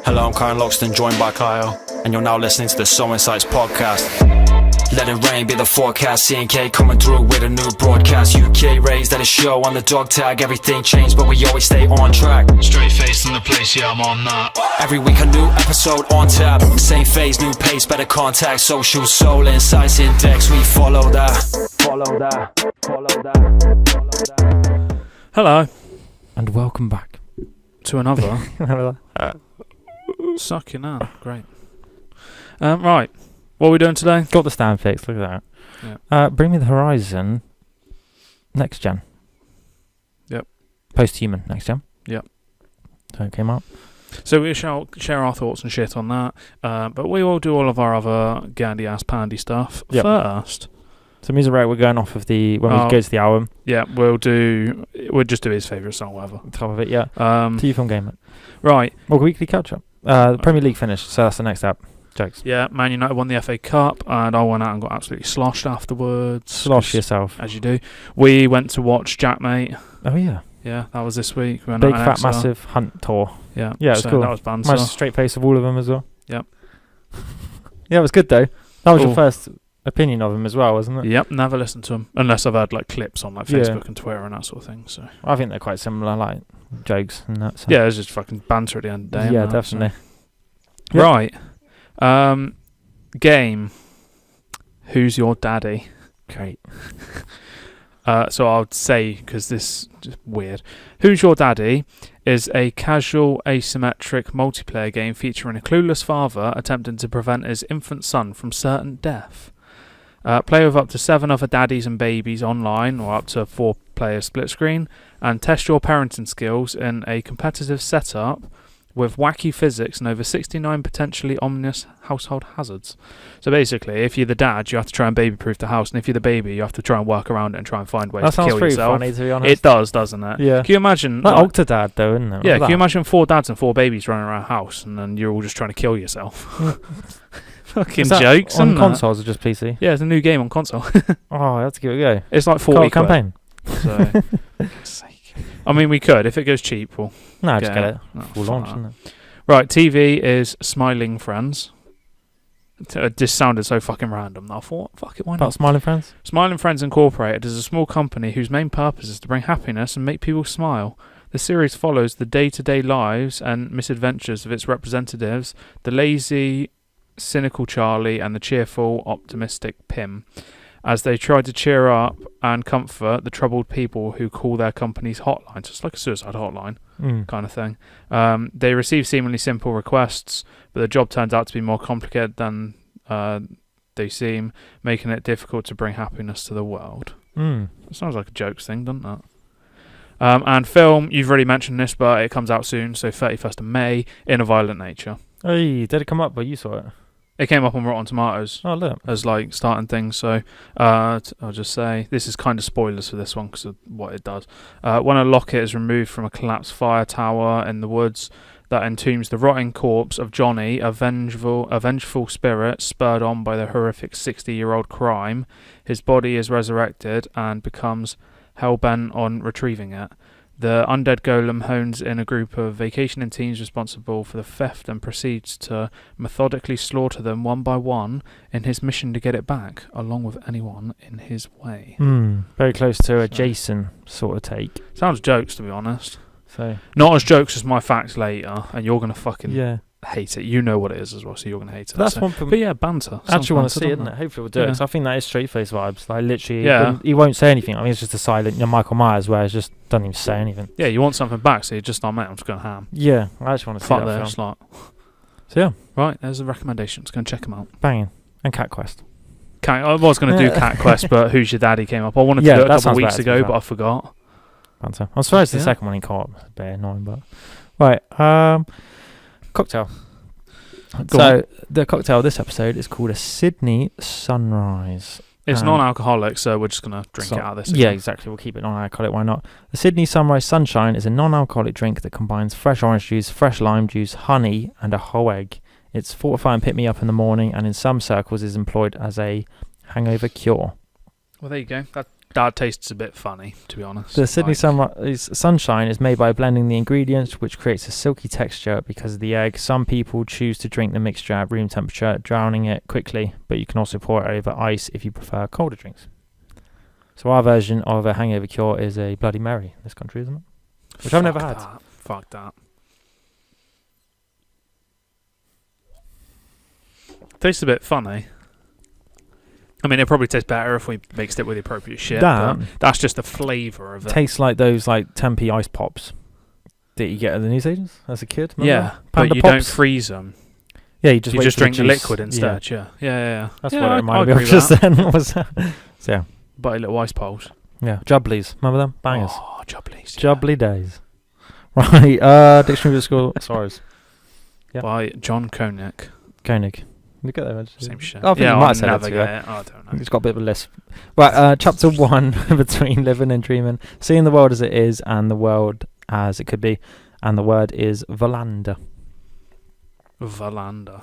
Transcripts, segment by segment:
Hello, I'm Kyle Loxton, joined by Kyle, and you're now listening to the SoulInsights Podcast. Let it rain, be the forecast. C&K coming through with a new broadcast. UK raised at a show on the dog tag. Everything changed, but we always stay on track. Straight face in the place, yeah, I'm on that. Every week a new episode on tap. Same phase, new pace, better contact. Socials, SoulInsights Index, we follow that. Follow that. Follow that. Follow that. Hello, and welcome back to another sucking on. Great. Right. What are we doing today? Got the stand fixed, look at that. Yeah. Bring Me the Horizon, NeX GEn. Yep. Post-human, NeX GEn. Yep. So it came out. So we shall share our thoughts and shit on that, but we will do all of our other gandy-ass pandy stuff first. So music rate, we're going off of when we go to the album. Yeah, we'll just do his favourite song, whatever. Top of it, yeah. TV film game. Right. Well, weekly catch-up. The Premier League finished, so that's the next up. Jokes. Yeah, Man United won the FA Cup, and I went out and got absolutely sloshed afterwards. Slosh yourself. As you do. We went to watch Jackmate. Oh, yeah. Yeah, that was this week. Big, fat, massive hunt tour. Yeah. Yeah, it was cool. That was banter. Nice straight face of all of them as well. Yep. Yeah, it was good, though. That was your first opinion of him as well, wasn't it? Yep, never listened to him. Unless I've had, clips on, Facebook and Twitter and that sort of thing. So I think they're quite similar, jokes and that. So. Yeah, it was just fucking banter at the end of the day. Yeah, definitely. So. Yep. Right. Game. Who's your daddy? Great. So I'll say, because this is just weird. Who's Your Daddy is a casual, asymmetric multiplayer game featuring a clueless father attempting to prevent his infant son from certain death. Play with up to 7 other daddies and babies online, or up to 4-player split screen, and test your parenting skills in a competitive setup with wacky physics and over 69 potentially ominous household hazards. So basically, if you're the dad, you have to try and baby-proof the house, and if you're the baby, you have to try and work around it and try and find ways to kill yourself. That sounds pretty funny, to be honest. It does, doesn't it? Yeah. Can you imagine... Octodad, though, isn't it? Yeah, can you imagine 4 dads and 4 babies running around a house, and then you're all just trying to kill yourself? Fucking jokes, on consoles or just PC? Yeah, it's a new game on console. Oh, I have to give it a go. It's like 40 campaign. So, I mean, we could. If it goes cheap, we'll... No, just get it. Full launch, isn't it? Right, TV is Smiling Friends. This sounded so fucking random that I thought, fuck it, why not? About Smiling Friends? Smiling Friends Incorporated is a small company whose main purpose is to bring happiness and make people smile. The series follows the day-to-day lives and misadventures of its representatives, the lazy, cynical Charlie and the cheerful, optimistic Pim, as they try to cheer up and comfort the troubled people who call their company's hotline. So it's like a suicide hotline kind of thing. They receive seemingly simple requests, but the job turns out to be more complicated than they seem, making it difficult to bring happiness to the world. It sounds like a jokes thing, doesn't it? And film, you've already mentioned this, but it comes out soon, so 31st of May, In a Violent Nature. Hey, did it come up, but you saw it? It came up on Rotten Tomatoes as starting things, so I'll just say this is kind of spoilers for this one because of what it does. When a locket is removed from a collapsed fire tower in the woods that entombs the rotting corpse of Johnny, a vengeful spirit spurred on by the horrific 60-year-old crime, his body is resurrected and becomes hell-bent on retrieving it. The undead golem hones in a group of vacationing teens responsible for the theft and proceeds to methodically slaughter them one by one in his mission to get it back, along with anyone in his way. Very close to a Jason sort of take. Sounds jokes, to be honest. So not as jokes as my facts later, and you're going to fucking hate it. You know what it is as well, so you're going to hate it. That's one thing. But yeah, banter. I actually want to see it, isn't it? Hopefully we'll do it. 'Cause I think that is straight face vibes. Literally, he won't say anything. I mean, it's just a silent Michael Myers where he just doesn't even say anything. Yeah, you want something back, so you're just, mate, I'm just going ham. Yeah, I actually want to see that film. So yeah. Right, there's the recommendations. Go and check them out. Banging. And Cat Quest. I was going to do Cat Quest, but Who's Your Daddy came up. I wanted to do it a couple of weeks ago, but I forgot. Banter. I'm surprised the second one he caught up. It's a bit annoying, but... Right, cocktail. The cocktail of this episode is called a Sydney Sunrise. It's non-alcoholic, so we're just going to drink it out of this. Yeah, exactly. We'll keep it non-alcoholic. Why not? The Sydney Sunrise Sunshine is a non-alcoholic drink that combines fresh orange juice, fresh lime juice, honey, and a whole egg. It's fortify and pick me up in the morning, and in some circles is employed as a hangover cure. Well, there you go. that tastes a bit funny, to be honest. The Sydney Sunshine is made by blending the ingredients, which creates a silky texture because of the egg. Some people choose to drink the mixture at room temperature, drowning it quickly, but you can also pour it over ice if you prefer colder drinks. So our version of a hangover cure is a Bloody Mary in this country, isn't it? Which I've never had. Fuck that. Tastes a bit funny. I mean, it probably tastes better if we mixed it with the appropriate shit. But that's just the flavour of it. Tastes like those like 10p ice pops that you get at the newsagents as a kid. Remember that? But you pops? don't freeze them. Yeah, you just drink the liquid instead. Yeah. That's what it reminded me of just then. What was that? So, yeah. But little ice poles. Yeah, Jubblies. Remember them? Bangers. Oh, Jubblies. Jubbly days. Right. Dictionary of School. Sorry. Yeah. By John Koenig. Look at that. Same shit. I think you might have said that to I don't know. It's got a bit of a list. Right, chapter 1, between living and dreaming. Seeing the world as it is and the world as it could be. And the word is Valander. Valander.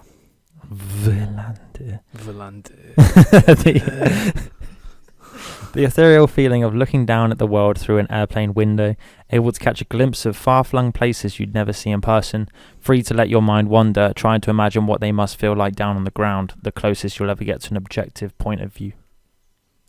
The ethereal feeling of looking down at the world through an airplane window, able to catch a glimpse of far-flung places you'd never see in person, free to let your mind wander, trying to imagine what they must feel like down on the ground, the closest you'll ever get to an objective point of view.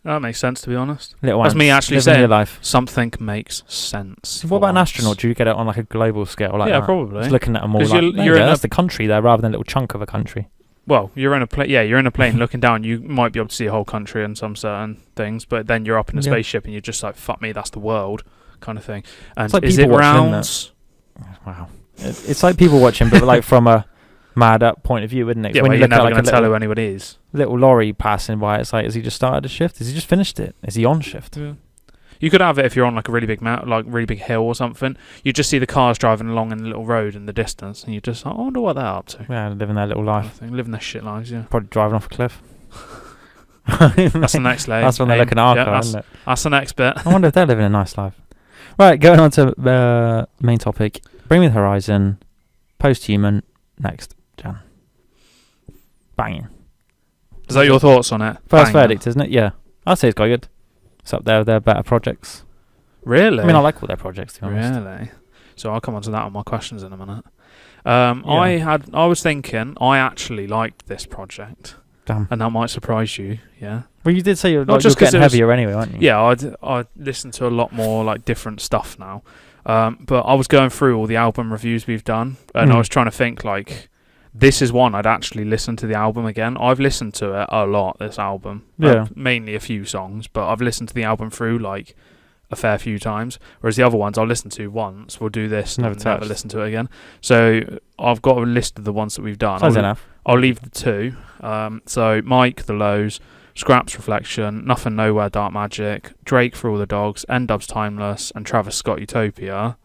That makes sense, to be honest. That's me actually saying your life. Something makes sense. What about an astronaut? Do you get it on like a global scale like that? Yeah, probably. Just looking at them all like, that's the country there rather than a little chunk of a country. Well, you're in a plane looking down. You might be able to see a whole country and some certain things, but then you're up in a spaceship and you're just like, fuck me, that's the world, kind of thing. And it's like is it round? Wow. It's like people watching, but like from a mad up point of view, isn't it? Yeah, when you're never going to tell who anyone is. Little lorry passing by, it's like, has he just started a shift? Has he just finished it? Is he on shift? Yeah. You could have it if you're on like a really big really big hill or something. You just see the cars driving along in a little road in the distance, and you just like, I wonder what they're up to. Yeah, living their little life. Living their shit lives, yeah. Probably driving off a cliff. That's the next layer. That's when they're looking at our car, isn't it? That's the next bit. I wonder if they're living a nice life. Right, going on to the main topic. Bring Me the Horizon, Post-Human, NeX GEn. Banging. Is that your thoughts on it? First verdict, isn't it? Yeah. I'd say it's quite good. It's up there with their better projects. Really? I mean, I like all their projects, to be honest. Really? So I'll come on to that on my questions in a minute. I was thinking, I actually liked this project. Damn. And that might surprise you, yeah. Well, you did say you're getting heavier anyway, aren't you? Yeah, I listen to a lot more like different stuff now. But I was going through all the album reviews we've done, and I was trying to think like, this is one I'd actually listen to the album again. I've listened to it a lot, this album. Yeah. Mainly a few songs, but I've listened to the album through like a fair few times. Whereas the other ones I'll listen to once, we'll do this, and never listen to it again. So I've got a list of the ones that we've done. Sounds enough. I'll leave the two. So Mike, The Lows, Scraps, Reflection, Nothing Nowhere, Dark Magic, Drake, For All the Dogs, N-Dub's Timeless, and Travis Scott, Utopia.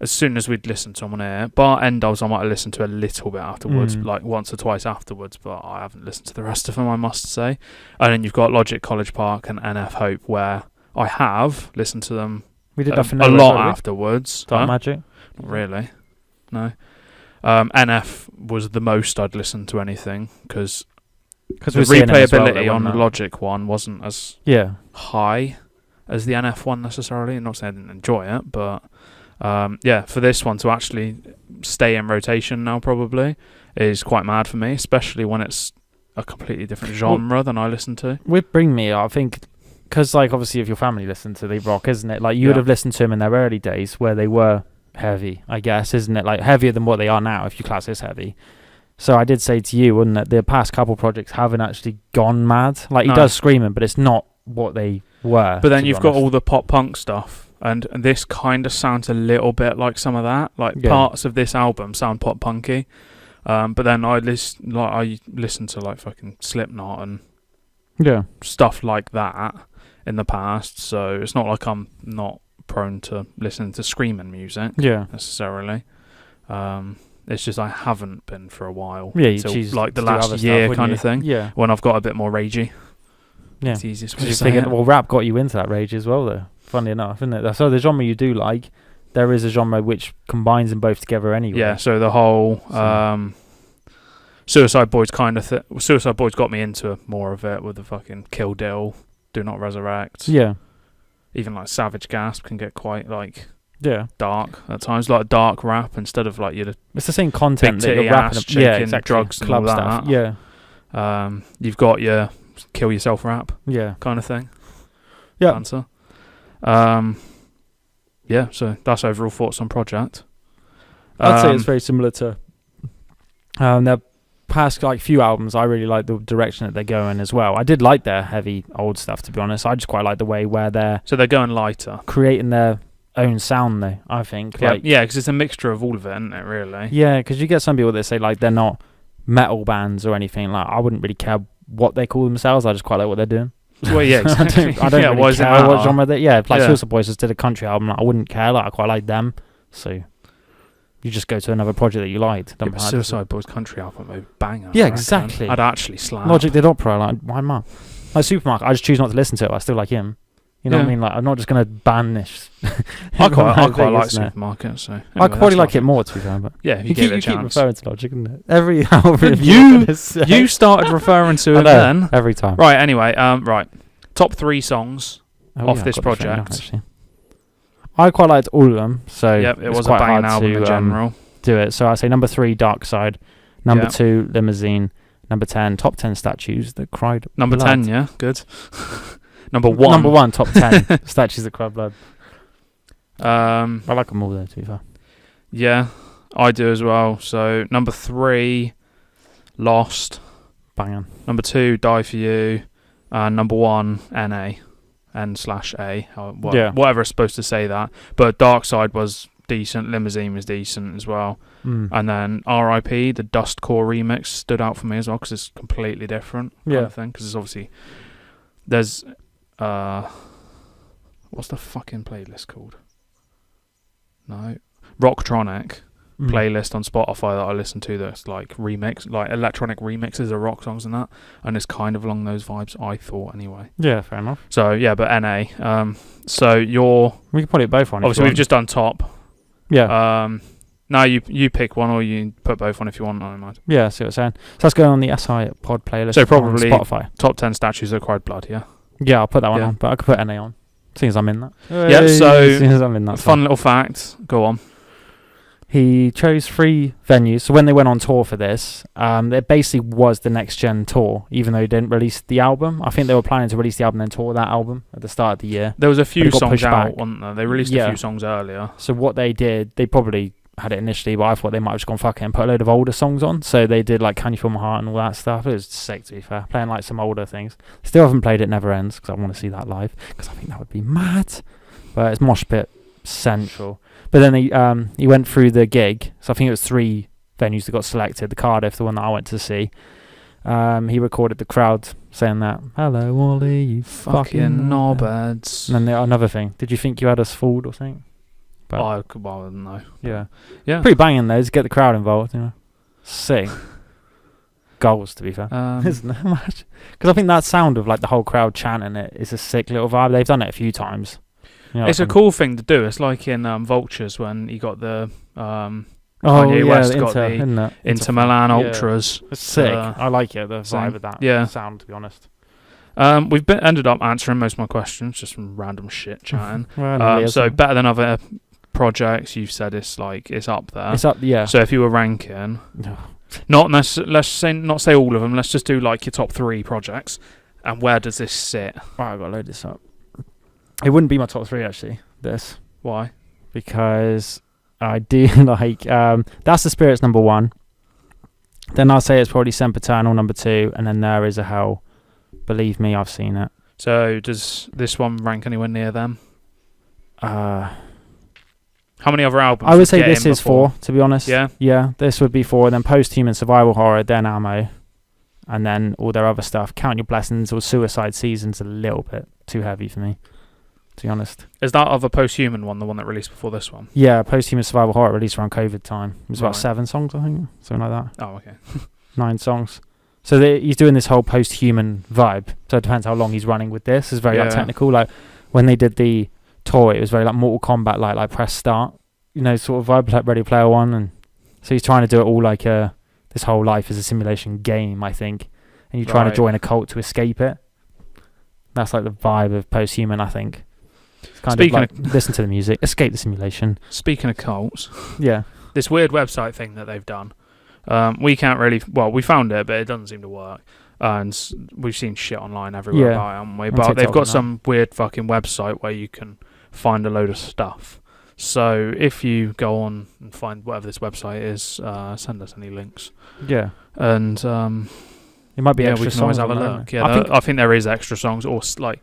As soon as we'd listened to them on air. Bar N-Dubs I might have listened to a little bit afterwards, like once or twice afterwards, but I haven't listened to the rest of them, I must say. And then you've got Logic, College Park, and NF Hope, where I have listened to them a lot afterwards. Dark Magic? Not really. No. NF was the most I'd listened to anything, because the replayability on the Logic one wasn't as high as the NF one necessarily. I'm not saying I didn't enjoy it, but for this one to actually stay in rotation now probably is quite mad for me, especially when it's a completely different genre than I listen to. With Bring Me, I think, because like obviously if your family listened to the rock, isn't it? Like you would have listened to them in their early days where they were heavy, I guess, isn't it? Like heavier than what they are now, if you class this heavy. So I did say to you, wouldn't it, the past couple projects haven't actually gone mad. Like he does Screaming, but it's not what they were. But then you've got all the pop punk stuff. And this kind of sounds a little bit like some of that. Like parts of this album sound pop punky, but then I listen to like fucking Slipknot and stuff like that in the past. So it's not like I'm not prone to listening to screaming music necessarily. It's just I haven't been for a while. Yeah, like the last year kind of thing. Yeah, when I've got a bit more ragey. Yeah, it's the easiest way to say it. Well, rap got you into that rage as well, though. Funny enough, isn't it? So the genre you do like, there is a genre which combines them both together anyway. Yeah, so the whole Suicide Boys kind of Suicide Boys got me into more of it with the fucking Kill Dill, Do Not Resurrect. Yeah. even like Savage Gasp can get quite like Yeah. dark at times, like dark rap instead of like your It's the same content big that you're titty rapping ass about. Yeah, chicken, exactly. drugs and Club all stuff. that. Yeah. You've got your kill yourself rap Yeah. kind of thing. Yeah. Answer. Yeah, so that's overall thoughts on project. I'd say it's very similar to their past like few albums. I really like the direction that they're going as well. I did like their heavy old stuff, to be honest. I just quite like the way where they're So they're going lighter. creating their own sound, though. I think. Yeah, Like, yeah, because it's a mixture of all of it, isn't it? Really. yeah, because you get some people that say like they're not metal bands or anything. Like I wouldn't really care what they call themselves. I just quite like what they're doing. Well, yeah, exactly. I don't yeah, really why does it care matter? what genre they. Yeah, like Yeah. Suicide Boys just did a country album. Like, I wouldn't care. Like I quite like them. So you just go to another project that you liked. Yeah, Don't but matter. Suicide Boys country album would be banger. Yeah, I reckon. exactly. I'd actually slap. Logic did opera. Like why not? Like Supermarket. I just choose not to listen to it. But I still like him. You know what I Yeah. mean? Like I'm not just gonna ban this. I quite thing, like isn't it? Supermarket. So I anyway, probably that's like it Logic. more, to be fair. But Yeah, if you you give keep, it a you keep chance. referring to Logic, isn't it? Every album. You started referring to I it know, then. every time. Right. Anyway. Right. Top 3 songs. Oh, off yeah, this I've got the phone now, project. actually. I quite liked all of them, so Yep, it it's was a quite banging hard album to in general. do it. So I say number 3, Dark Side. Number Yeah. 2, Limousine. Number 10, Top 10 Statues that cried Number blood. 10, yeah, good. Number 1. Number 1, Top 10 Statues that cried blood. I I like them all though, to be fair. Yeah, I do as well. So number 3, Lost. Banging. Number 2, Die For You. And number 1, NA. N/A. Yeah. Whatever it's supposed to say that. But Dark Side was decent. Limousine was decent as well. And then R.I.P. the Dustcore remix stood out for me as well because it's completely different kind Yeah. of thing. Because it's obviously there's what's the fucking playlist called? No, Rocktronic playlist on Spotify that I listen to that's like remix, like electronic remixes of rock songs and that, and it's kind of along those vibes. I thought anyway. Yeah, fair enough. So yeah, but NA. So you're We can put it both on. obviously we've just done top. Yeah. Now you pick one or you put both on if you want. I don't mind. Yeah, see what I'm saying. So that's going on the SI pod playlist. So on probably Spotify. Top 10 statues that cried blood. Yeah. Yeah, I'll put that one Yeah. on, but I could put NA on. Seeing as I'm in that. Yeah, so seeing as I'm in that. Fun little fact. Go on. He chose 3 venues. So when they went on tour for this, it basically was the NeX GEn tour, even though he didn't release the album. I think they were planning to release the album and then tour that album at the start of the year. There was a few it got songs pushed out, back. wasn't there? They released Yeah. a few songs earlier. So what they did, they probably had it initially, but I thought they might have just gone fuck it and put a load of older songs on. So they did like Can You Feel My Heart and all that stuff. It was sick, to be fair. Playing like some older things. Still haven't played It Never Ends because I want to see that live because I think that would be mad. But it's mosh pit central. But then he went through the gig. So I think it was 3 venues that got selected. The Cardiff, the one that I went to see. He recorded the crowd saying that, "Hello, Wally, you fucking knobheads." And then another thing. Did you think you had us fooled or something? But I don't know. yeah. Yeah. Pretty banging though, to get the crowd involved, you know. Sick. Goals, to be fair. Isn't it much? Because I think that sound of like the whole crowd chanting it is a sick little vibe. They've done it a few times. You know, It's a like cool thing to do. It's like in Vultures when you got the Oh Kanye yeah, West the got the isn't it? Inter Milan yeah. Ultras. It's sick. uh, I like it, the thing. vibe of that Yeah. sound, to be honest. We've ended up answering most of my questions, just from random shit chatting. Well, So better than other projects, you've said it's up there. it's up, yeah. So if you were ranking, let's say all of them. Let's just do like your top 3 projects, and where does this sit? Right, I've got to load this up. It wouldn't be my top 3 actually, this. Why? Because I do like That's the Spirits number 1. Then I'll say it's probably Sempiternal number 2, and then There Is a Hell. Believe me, I've seen it. So does this one rank anywhere near them? How many other albums? I would say get this in is before? 4, to be honest. Yeah. This would be 4. Then Post-Human Survival Horror, then Ammo, and then all their other stuff. Count Your Blessings or Suicide Season's a little bit too heavy for me, to be honest. Is that other Post-Human one the one that released before this one? Yeah, Post-Human Survival Horror released around COVID time. It was about Right. 7 songs, I think, something like that. Oh, okay. 9 songs. So he's doing this whole post-human vibe. So it depends how long he's running with this. It's very like, Yeah. technical. Like when they did the tour, it was very like Mortal Kombat, like press start, sort of vibe, like Ready Player One. And so he's trying to do it all like this whole life is a simulation game, I think. And you're trying to Right. join a cult to escape it. That's like the vibe of post-human, I think. It's kind of like listen to the music, escape the simulation. Speaking of cults, yeah, this weird website thing that they've done, we can't really. Well, we found it, but it doesn't seem to work. And we've seen shit online everywhere about it, haven't we? But they've got some weird fucking website where you can find a load of stuff. So if you go on and find whatever this website is, send us any links. Yeah. And it might be extra we can songs always have a on look. there. Yeah, I think there is extra songs or like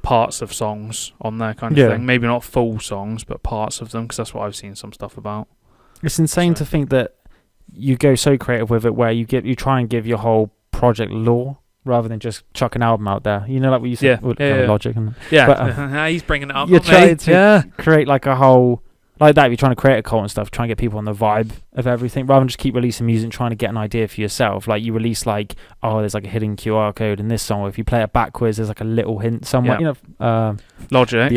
parts of songs on there kind of thing. Maybe not full songs, but parts of them, because that's what I've seen some stuff about. It's insane to think that you go so creative with it where you try and give your whole project lore rather than just chuck an album out there. You know, like what you said with Logic. Yeah, he's bringing it up. You're trying to create like a whole... Like that, if you're trying to create a cult and stuff, try and get people on the vibe of everything, rather than just keep releasing music and trying to get an idea for yourself. Like you release like, there's like a hidden QR code in this song, or if you play it backwards, there's like a little hint somewhere. You know, Logic,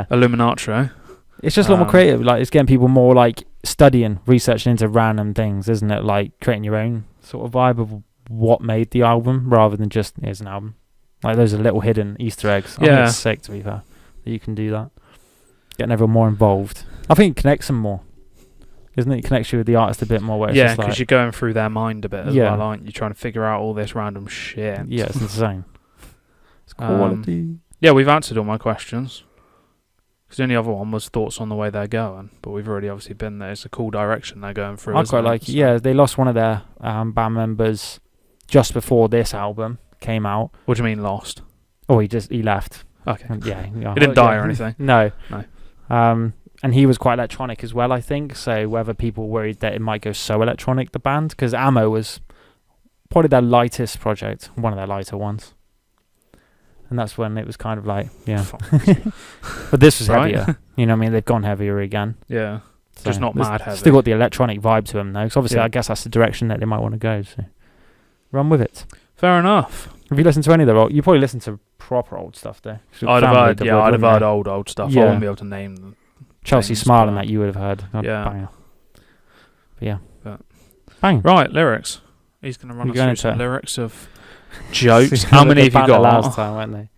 Illuminati. It's just a lot more creative. Like it's getting people more like studying, researching into random things, isn't it? Like creating your own sort of vibe of what made the album, rather than just here's an album. Like those are little hidden Easter eggs. I think it's sick, to be fair, that you can do that. Getting everyone more involved. I think it connects them more, isn't it? It connects you with the artist a bit more. Because you're going through their mind a bit as well, aren't you? Trying to figure out all this random shit. Yeah, it's insane. It's quality. We've answered all my questions. Because the only other one was thoughts on the way they're going, but we've already obviously been there. It's a cool direction they're going through. I quite like it. Yeah, they lost one of their band members just before this album came out. What do you mean lost? Oh, he left. Okay. Yeah. He didn't die or anything? No. And he was quite electronic as well, I think. So whether people worried that it might go so electronic, the band, because Ammo was probably their lightest project, one of their lighter ones. And that's when it was kind of like, but this was heavier. You know what I mean? They've gone heavier again. Yeah. So just not mad heavy. Still got the electronic vibe to them, though. Because obviously, I guess that's the direction that they might want to go. So run with it. Fair enough. Have you listened to any of their old? You probably listened to proper old stuff there. I'd have heard old stuff. I wouldn't be able to name them. Chelsea Smile and that you would have heard. Yeah. Bang. Right, lyrics. He's going to run us through some lyrics of jokes. How many have you got? Last time, weren't they?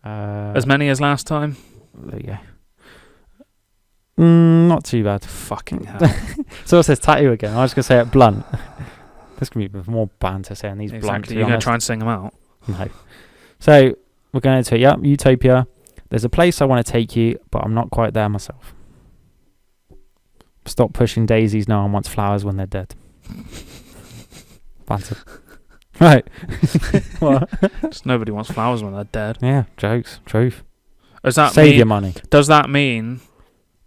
As many as last time? There you go. Not too bad. Fucking hell. So it says tattoo again. I was going to say it blunt. There's going to be more banter saying these blunt. You're going to try and sing them out? No. So we're going into it. Utopia. There's a place I want to take you, but I'm not quite there myself. Stop pushing daisies. No one wants flowers when they're dead. Banter. Right. What? Just nobody wants flowers when they're dead. Yeah, jokes. Truth. Does that Save your money. Does that mean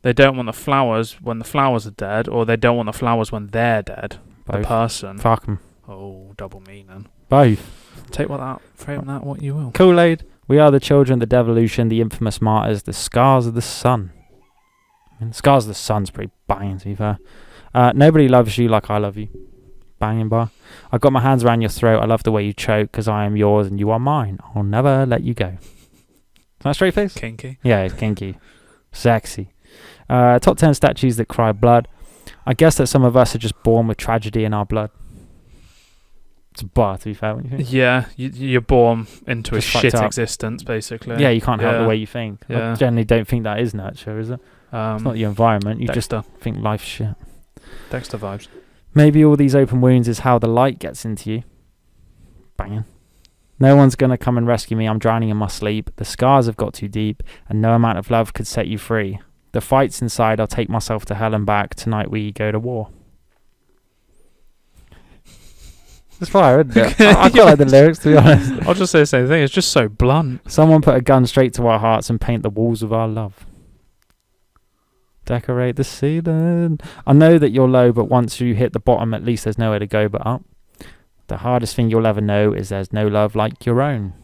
they don't want the flowers when the flowers are dead, or they don't want the flowers when they're dead? Both. The person. Fuck them. Oh, double meaning. Both. Frame that what you will. Kool-Aid. We are the children, the devolution, the infamous martyrs, the scars of the sun. Scars of the Sun's pretty banging, to be fair. Nobody loves you like I love you. Banging bar. I've got my hands around your throat. I love the way you choke, because I am yours and you are mine. I'll never let you go. Is that straight face? Kinky. Yeah, it's kinky. Sexy. Top 10 statues that cry blood. I guess that some of us are just born with tragedy in our blood. It's a bar, to be fair. Yeah, you're born into just a shit existence, basically. Yeah, you can't help the way you think. Yeah. I generally don't think that is nurture, is it? It's not your environment. You Dexter. just think life's shit. Dexter vibes. Maybe all these open wounds is how the light gets into you. Banging. No one's going to come and rescue me. I'm drowning in my sleep. The scars have got too deep, and no amount of love could set you free. The fight's inside. I'll take myself to hell and back. Tonight we go to war. It's fire, isn't it? I quite like the lyrics, to be honest. I'll just say the same thing. It's just so blunt. Someone put a gun straight to our hearts and paint the walls of our love. Decorate the ceiling. I know that you're low, but once you hit the bottom, at least there's nowhere to go but up. The hardest thing you'll ever know is there's no love like your own.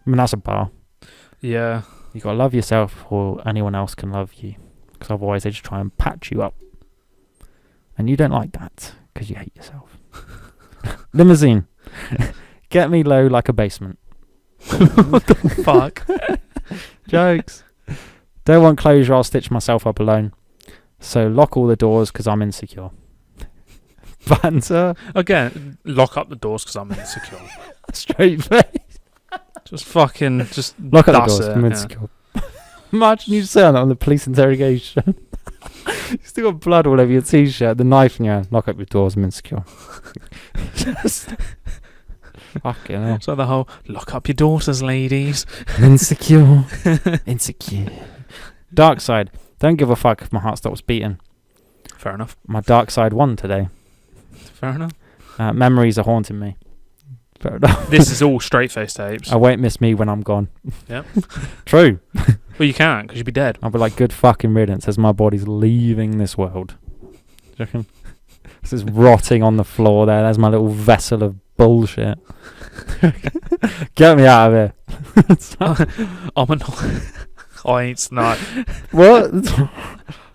I mean, that's a bar. Yeah. You got to love yourself or anyone else can love you. Because otherwise they just try and patch you up. And you don't like that because you hate yourself. Limousine. Get me low like a basement. What the fuck? Jokes. Don't want closure, I'll stitch myself up alone. So lock all the doors because I'm insecure. Banter. Again, lock up the doors because I'm insecure. Straight face. Just fucking, just lock up the doors. I'm insecure. Imagine you saying that on the police interrogation. You still got blood all over your t-shirt, the knife in your hand. Lock up your doors, I'm insecure. Fucking hell. It's like the whole, lock up your daughters, ladies. Insecure. Insecure. Dark side. Don't give a fuck if my heart stops beating. Fair enough. My dark side won today. Fair enough. Memories are haunting me. Fair enough. This is all straight-face tapes. I won't miss me when I'm gone. Yep. True. Well, you can't, because you'd be dead. I'll be like, good fucking riddance as my body's leaving this world. Do you reckon? This is rotting on the floor there. There's my little vessel of bullshit. Get me out of here. I ain't snot. What?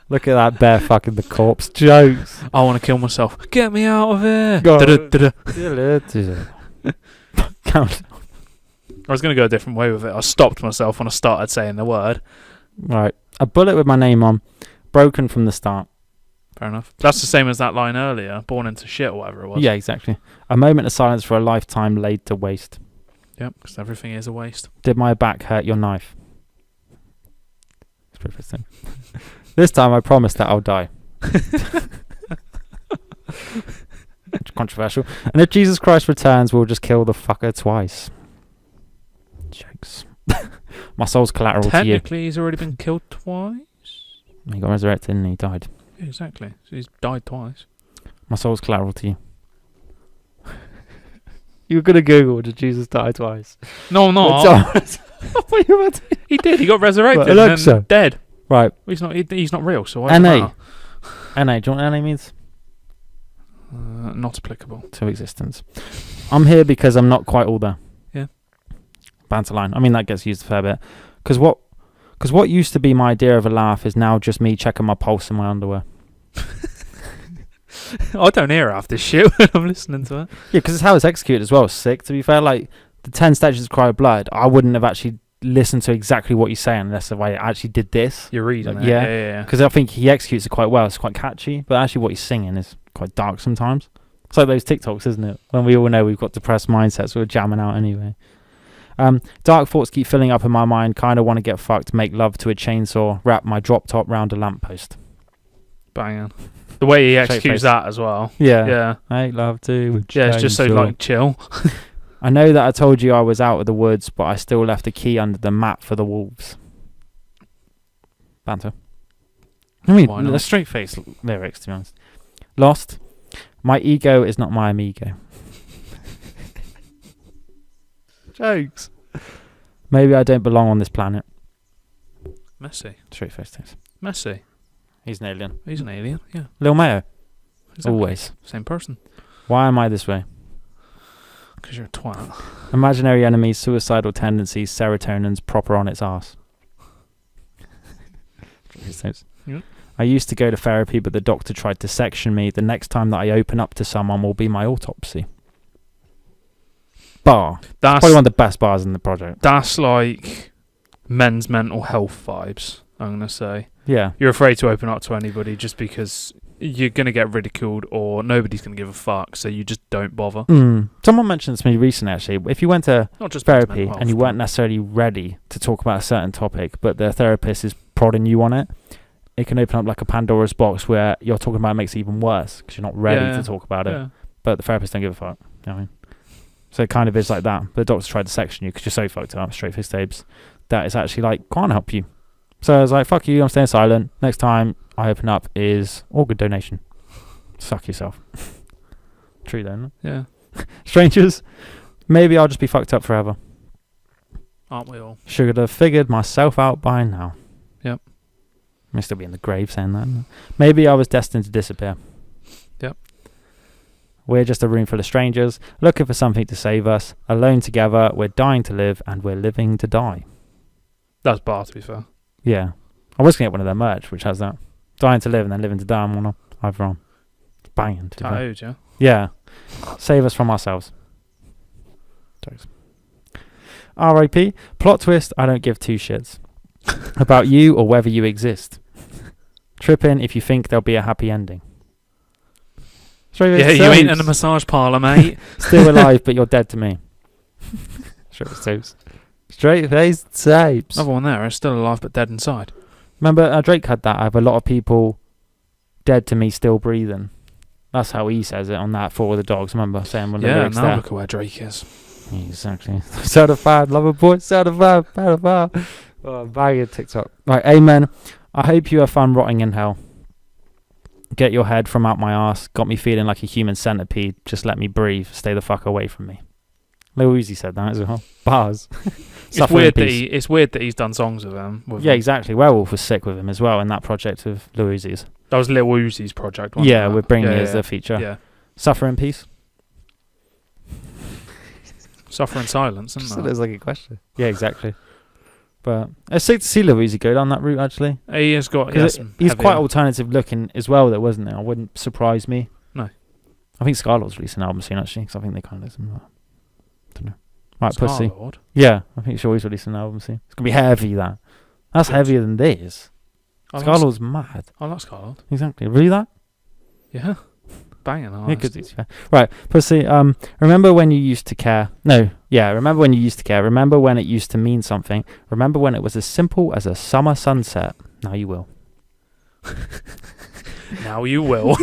Look at that bear fucking the corpse. Jokes. I want to kill myself. Get me out of here. Go. Da-da-da-da. Count. I was going to go a different way with it. I stopped myself when I started saying the word. Right. A bullet with my name on. Broken from the start. Fair enough. That's the same as that line earlier. Born into shit or whatever it was. Yeah, exactly. A moment of silence for a lifetime laid to waste. Yep, because everything is a waste. Did my back hurt your knife? It's pretty interesting. This time I promise that I'll die. It's controversial. And if Jesus Christ returns, we'll just kill the fucker twice. Jokes. My soul's collateral to you. Technically, he's already been killed twice. He got resurrected and he died. Yeah, exactly. So he's died twice. My soul's collateral to you. You were going to Google, did Jesus die twice? No, I'm not. I thought you were about to. He did. He got resurrected Right, and Alexa. then dead. Right. Well, he's not real, so why does it NA. matter? NA. Do you know what NA means? Not applicable. To existence. I'm here because I'm not quite all there. Yeah. Banter line. I mean, that gets used a fair bit. Because what used to be my idea of a laugh is now just me checking my pulse in my underwear. I don't hear half this shit when I'm listening to it. Yeah, because it's how it's executed as well. Sick. To be fair, like the 10 Statues of Cry of Blood, I wouldn't have actually listened to exactly what he's saying unless if I actually did this. You're reading Like, it. yeah. Yeah. Because I think he executes it quite well. It's quite catchy, but actually what he's singing is quite dark sometimes. It's like those TikToks, isn't it? When we all know we've got depressed mindsets, we're jamming out anyway. Dark thoughts keep filling up in my mind. Kind of want to get fucked, make love to a chainsaw, wrap my drop top round a lamppost. Banging. The way he executes face. that as well. Yeah. Yeah. Make love to a Yeah, it's just so chainsaw. like chill. I know that I told you I was out of the woods, but I still left a key under the mat for the wolves. Banter. I mean, Why not? the straight face lyrics, to be honest. Lost. My ego is not my amigo. Jokes. Maybe I don't belong on this planet. Messy. Straight face test. Messy. He's an alien. He's an alien. Yeah. Lil Mayo. Exactly. Always. Same person. Why am I this way? Because you're a twat. Imaginary enemies, suicidal tendencies, serotonin's proper on its arse. Yep. I used to go to therapy, but the doctor tried to section me. The next time that I open up to someone will be my autopsy. Bar. That's Probably one of the best bars in the project. That's like men's mental health vibes, I'm going to say. Yeah. You're afraid to open up to anybody just because you're going to get ridiculed or nobody's going to give a fuck, so you just don't bother. Someone mentioned this to me recently, actually. If you went to Not just therapy mental health, and you but- weren't necessarily ready to talk about a certain topic, but the therapist is prodding you on it, it can open up like a Pandora's box where you're talking about it makes it even worse because you're not ready to talk about it. Yeah. But the therapist don't give a fuck. You know what I mean? So it kind of is like that. But the doctor tried to section you because you're so fucked up, straight face tapes, that it's actually like, can't help you. So I was like, fuck you, I'm staying silent. Next time I open up is organ donation. Suck yourself. True then. Yeah. Strangers, maybe I'll just be fucked up forever. Aren't we all? Should have figured myself out by now. Yep. I may still be in the grave saying that. Maybe I was destined to disappear. Yep. We're just a room full of strangers, looking for something to save us. Alone together, we're dying to live, and we're living to die. That's bar, to be fair. Yeah. I was going to get one of their merch, which has that. Dying to live and then living to die. I'm on either on. It's banging. To be fair. Tattooed, yeah. Yeah. Save us from ourselves. Jokes. R.I.P. Plot twist, I don't give two shits. About you or whether you exist. Trip in if you think there'll be a happy ending. Yeah, you ain't in a massage parlour, mate. Still alive, but you're dead to me. Straight with toes. Straight face tapes. Another one there is still alive but dead inside. Remember, Drake had that. I have a lot of people dead to me still breathing. That's how he says it on that For All the Dogs. Remember saying when the lyrics now there. look at where Drake is. Exactly. Certified lover boy, certified pedophile. Oh, banging TikTok. Right, amen. I hope you have fun rotting in hell. Get your head from out my ass. Got me feeling like a human centipede. Just let me breathe. Stay the fuck away from me. Lil Uzi said that as well. Bars. It's weird that he's done songs with him. Exactly. Werewolf was sick with him as well in that project of Lil Uzi's. That was Lil Uzi's project, wasn't Yeah, it? we're bringing it as the feature. Yeah. Suffer in peace. Suffer in silence, isn't it? There's like a question. Yeah, exactly. But it's sick to see Lil Uzi go down that route, actually. He has got... He's quite alternative looking as well, though, wasn't it? I wouldn't surprise me. No. I think Scarlord's released an album soon, actually, because I think they kind of listen to that. Don't know. Right, Pussy. Star-Lord? Yeah, I think she'll always release an album soon. It's going to be heavy, that. That's heavier than this. Scarlord's mad. I like Scarlord. Exactly. Really that? Yeah. Banging on. Yeah, good. Right, Pussy. Remember when you used to care? No. Yeah, remember when you used to care. Remember when it used to mean something. Remember when it was as simple as a summer sunset. Now you will. Now you will.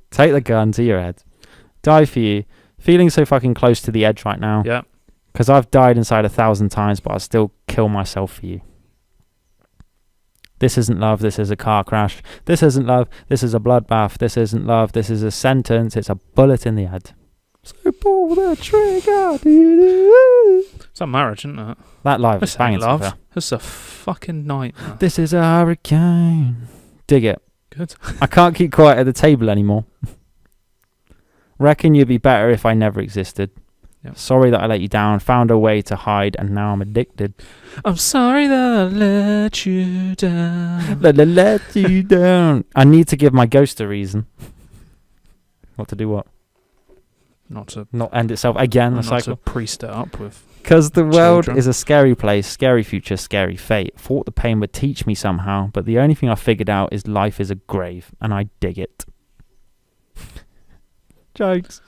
Take the gun to your head. Die for you. Feeling so fucking close to the edge right now. Yeah. Because I've died inside 1,000 times, but I'll still kill myself for you. This isn't love, this is a car crash. This isn't love, this is a bloodbath. This isn't love, this is a sentence. It's a bullet in the head. So pull the trigger. It's a marriage, isn't it? That live is banging. Love. It's a fucking nightmare. This is a hurricane. Dig it. Good. I can't keep quiet at the table anymore. Reckon you'd be better if I never existed. Yep. Sorry that I let you down. Found a way to hide and now I'm addicted. I'm sorry that I let you down. Let you down. I need to give my ghost a reason. What to do what? Not end itself again, the cycle. Not to priest it up with. Because the world children. is a scary place, scary future, scary fate. Thought the pain would teach me somehow, but the only thing I figured out is life is a grave, and I dig it. Jokes.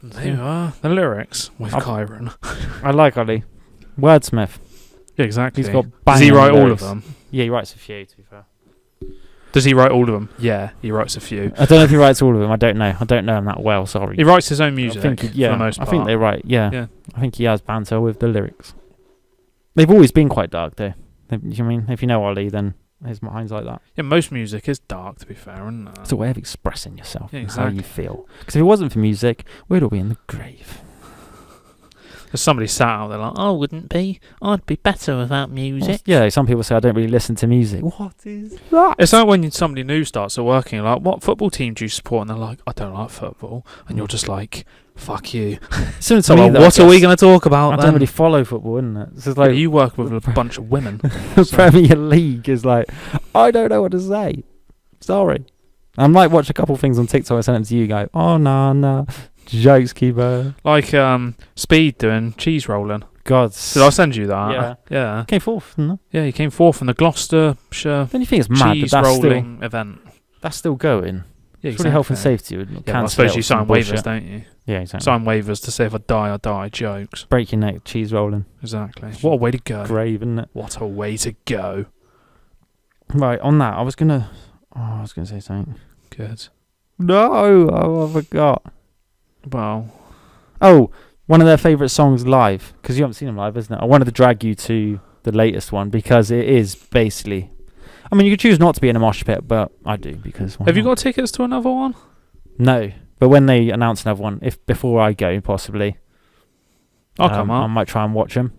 There you are. The lyrics with Chiron. I like Ollie. Wordsmith. Yeah, exactly. He's got Does he write all lyrics. of them? Yeah, he writes a few, to be fair. Does he write all of them? Yeah, he writes a few. I don't know if he writes all of them. I don't know. I don't know him that well, sorry. He writes his own music, for the most part. I think they write, yeah. I think he has banter with the lyrics. They've always been quite dark, though. You mean, if you know Ollie, then his mind's like that. Yeah, most music is dark, to be fair, isn't it? It's a way of expressing yourself and exactly. how you feel. Because if it wasn't for music, we'd all be in the grave. There's somebody sat out there like, I wouldn't be. I'd be better without music. Yeah, some people say I don't really listen to music. What is that? It's like when somebody new starts working, like, what football team do you support? And they're like, I don't like football. And you're just like, fuck you. So what are we going to talk about I then? don't really follow football, isn't it? It's like you work with a bunch of women. The Premier League is like, I don't know what to say. Sorry. I might watch a couple of things on TikTok and send them to you, go, oh, no. Jokes keeper. Like Speed doing cheese rolling. God. Did I send you that? Yeah. Came fourth, didn't it? Yeah, he came fourth in the Gloucestershire Don't you think it's mad cheese that rolling event? That's still going. Yeah, it's really health and safety. Yeah, I suppose you sign waivers, don't you? Yeah, exactly. Sign waivers to say if I die, I die. Jokes. Break your neck, cheese rolling. Exactly. What a way to go. Grave, isn't it? What a way to go. Right, on that, I was gonna say something. Good. No, I forgot. Well. Oh, one of their favourite songs live, because you haven't seen them live, isn't it? I wanted to drag you to the latest one, because it is basically... I mean, you could choose not to be in a mosh pit, but I do, because... Have you got tickets to another one? No, but when they announce another one, before I go, possibly... I'll come up. I might try and watch them.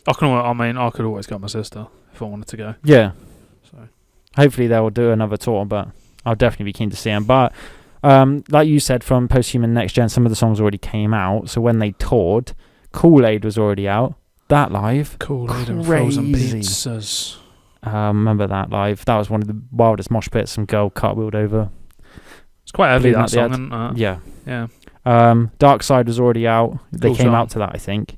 I could always go with my sister, if I wanted to go. Yeah. So hopefully they'll do another tour, but I'll definitely be keen to see them. But... like you said, from Posthuman NeX GEn, some of the songs already came out. So when they toured, Kool-Aid was already out. That live, Kool-Aid and frozen pizzas. Remember that live? That was one of the wildest mosh pits. Some girl cartwheeled over. It's quite heavy, that song, isn't it? Yeah. Dark Side was already out. They came out to that, I think.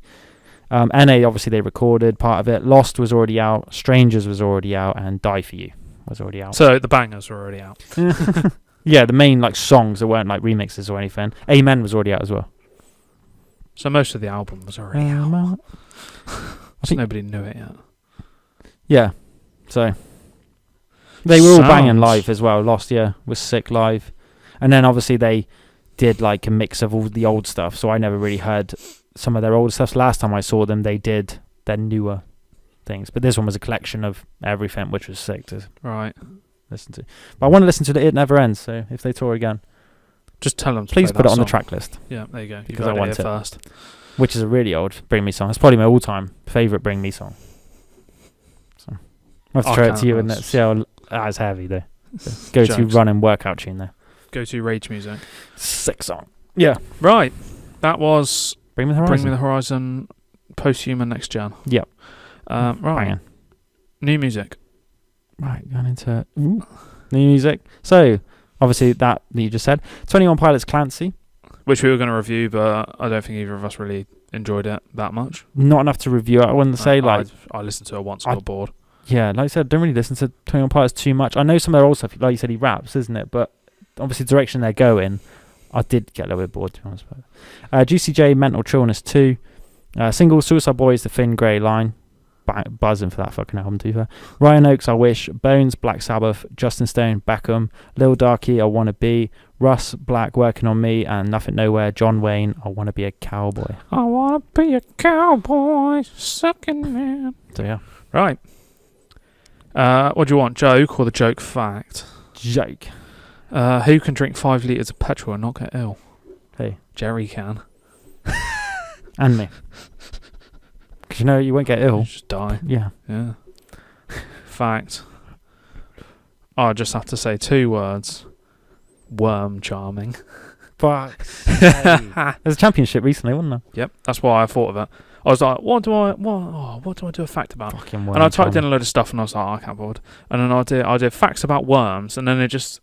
NA, obviously, they recorded part of it. Lost was already out. Strangers was already out. And Die For You was already out. So the bangers were already out. Yeah, the main songs that weren't like remixes or anything. Amen was already out as well. So most of the album was already out. Just nobody knew it yet. Yeah. So they were all banging live as well. Last year was sick live. And then obviously they did like a mix of all the old stuff. So I never really heard some of their old stuff. Last time I saw them, they did their newer things. But this one was a collection of everything, which was sick to listen to. But I want to listen to It Never Ends. So if they tour again, just tell them to please play put it on song. the track list. Yeah, there you go. Because I want it first. Which is a really old Bring Me song. It's probably my all-time favourite Bring Me song. So I'll have to try it to you and let's see how it's heavy though. Go to run and workout tune there. Go to Rage Music. Sick song. Yeah. Right. That was Bring Me the Horizon. Bring Me the Horizon, Posthuman NeX GEn. Yep. Right. Banging. New music. Right, going into new music. So, obviously that you just said. 21 Pilots Clancy. Which we were going to review, but I don't think either of us really enjoyed it that much. Not enough to review it. I wouldn't say like... I listened to it once and got bored. Yeah, like I said, don't really listen to 21 Pilots too much. I know some of their old stuff, like you said, he raps, isn't it? But obviously the direction they're going, I did get a little bit bored, to be honest. Juicy J, Mental Chillness 2. Single, Suicide Boys, The Thin Grey Line. Buzzing for that fucking album, to be fair. Ryan Oakes, I Wish. Bones, Black Sabbath. Justin Stone, Beckham. Lil Darky, I Wanna Be. Russ Black, Working on Me. And Nothing Nowhere. John Wayne, I Wanna Be a Cowboy. I wanna be a cowboy, sucking man. So yeah. Right. What do you want, joke or the joke fact? Joke. Who can drink 5 litres of petrol and not get ill? Hey. Jerry can. And me. Because you know you won't get ill. You just die. Yeah. Yeah. Fact. I just have to say 2 words. Worm charming. Fuck. There's a championship recently, wasn't there? Yep. That's why I thought of it. I was like, what do I do a fact about? Fucking worm and I typed in charming. a load of stuff and I was like, I can't bother. And then I did facts about worms, and then it just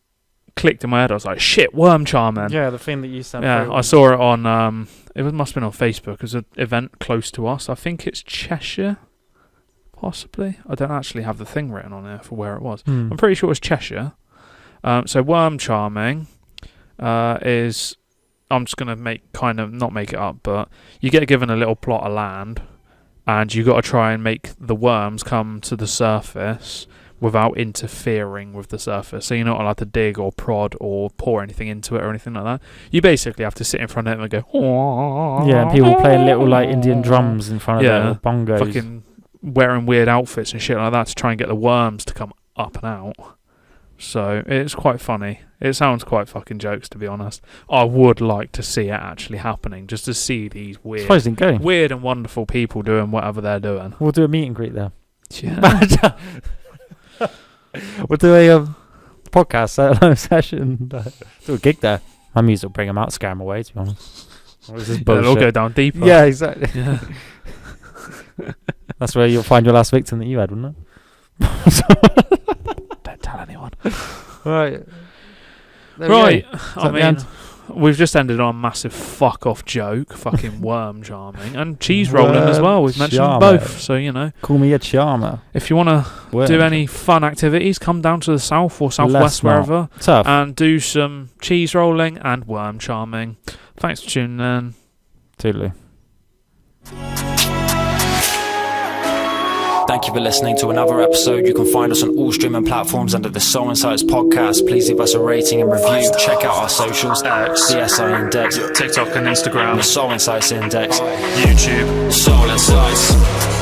clicked in my head. I was like, shit, worm charming. Yeah, the thing that you sent. Yeah, I saw it on must have been on Facebook. It was an event close to us. I think it's Cheshire, possibly. I don't actually have the thing written on there for where it was. I'm pretty sure it was Cheshire. So worm charming is, I'm just gonna not make it up, but you get given a little plot of land, and you got to try and make the worms come to the surface without interfering with the surface. So you're not allowed to dig or prod or pour anything into it or anything like that. You basically have to sit in front of it and go, oh. Yeah, and people playing little like Indian drums in front of their bongos. Fucking wearing weird outfits and shit like that to try and get the worms to come up and out. So it's quite funny. It sounds quite fucking jokes, to be honest. I would like to see it actually happening, just to see these weird and wonderful people doing whatever they're doing. We'll do a meet and greet there. Yeah. We'll do a podcast session. Do a gig there. My music will bring them out, scare them away, to be honest. They'll all go down deeper. Yeah, exactly. Yeah. That's where you'll find your last victim that you had, wouldn't it? Don't tell anyone. Right. Right. I mean, we've just ended on a massive fuck off joke, fucking worm charming, and cheese rolling as well. We've mentioned both, so you know. Call me a charmer. If you want to do any fun activities, come down to the south or southwest, wherever, and do some cheese rolling and worm charming. Thanks for tuning in. Totally. Thank you for listening to another episode. You can find us on all streaming platforms under the SoulInsights Podcast. Please leave us a rating and review. Check out our socials, CSI Index, TikTok and Instagram, the SoulInsights Index, YouTube, SoulInsights.